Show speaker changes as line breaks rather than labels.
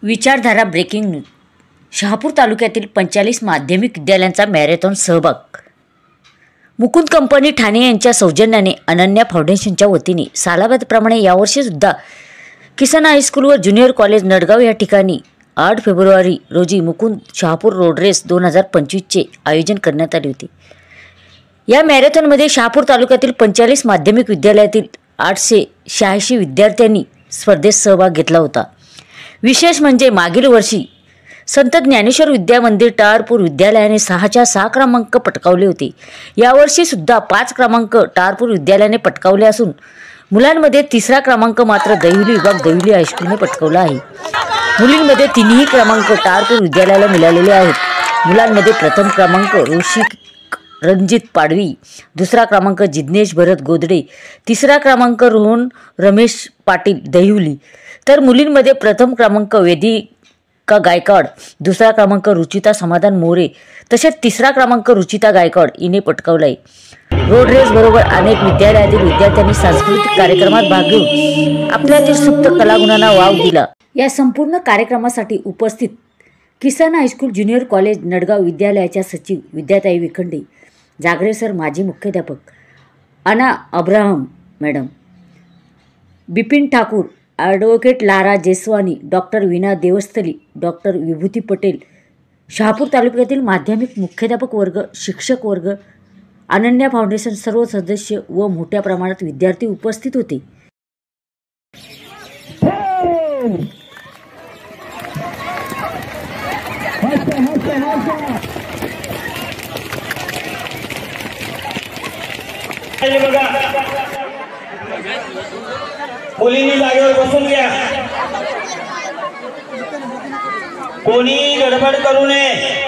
विचारधारा breaking news. Shahapur तालुक्यातील 45 माध्यमिक विद्यालयांचा मॅरेथॉन सहभाग. मुकुंद कंपनी ठाणे यांच्या सौजन्याने अनन्या फाउंडेशनच्या वतीने सालाबादप्रमाणे यावर्षीसुद्धा किसन हायस्कूल व ज्युनियर कॉलेज नडगाव या ठिकाणी 8 फेब्रुवारी रोजी मुकुंद शहापूर रोड रेस 2025चे आयोजन करण्यात आले होते. या मॅरेथॉनमध्ये शहापूर तालुक्यातील 45 माध्यमिक विद्यालयातील 886 विद्यार्थ्यांनी स्पर्धेत सहभाग घेतला होता. विशेष म्हणजे मागील वर्षी संत ज्ञानेश्वर विद्या मंदिर टारपूर विद्यालयाने 6च्या 6 क्रमांक पटकावले होते. यावर्षी सुद्धा 5 क्रमांक टारपूर विद्यालयाने पटकावले असून मुलांमध्ये 3रा क्रमांक मात्र दहिवली विभाग दहिवली हायस्कूलने पटकावला आहे. मुलींमध्ये 3ही क्रमांक टारपूर विद्यालयाला मिळालेले आहेत. मुलांमध्ये प्रथम क्रमांक ऋषिक रणजित पाडवी, 2रा क्रमांक जिज्ञेश भरत गोदडे, 3रा क्रमांक रोहन रमेश पाटील दहिवली, तर मुलींमध्ये प्रथम क्रमांक वेदिका गायकवाड, 2रा क्रमांक रुचिता समाधान मोरे तसेच 3रा क्रमांक रुचिता गायकवाड हिने पटकावला आहे. रोड रेस बरोबर अनेक विद्यालयातील विद्यार्थ्यांनी सांस्कृतिक कार्यक्रमात भाग घेऊन आपल्यातील सुप्त कलागुणांना वाव दिला. या संपूर्ण कार्यक्रमासाठी उपस्थित Kisan high school junior college Nadgaon विद्यालयाच्या सचिव विद्याताई विखंडे, जागरे सर, माजी मुख्याध्यापक अना Abraham madam, Bipin Thakur, advocate Lara Jeswani, doctor विना देवस्थली, डॉक्टर विभूती पटेल, शहापूर तालुक्यातील माध्यमिक मुख्याध्यापक वर्ग, शिक्षक वर्ग, अनन्या फाउंडेशन सर्व सदस्य व मोठ्या प्रमाणात विद्यार्थी उपस्थित होते.
मुलींनी जागेवर बसून घ्या. कोणी गडबड करू नये.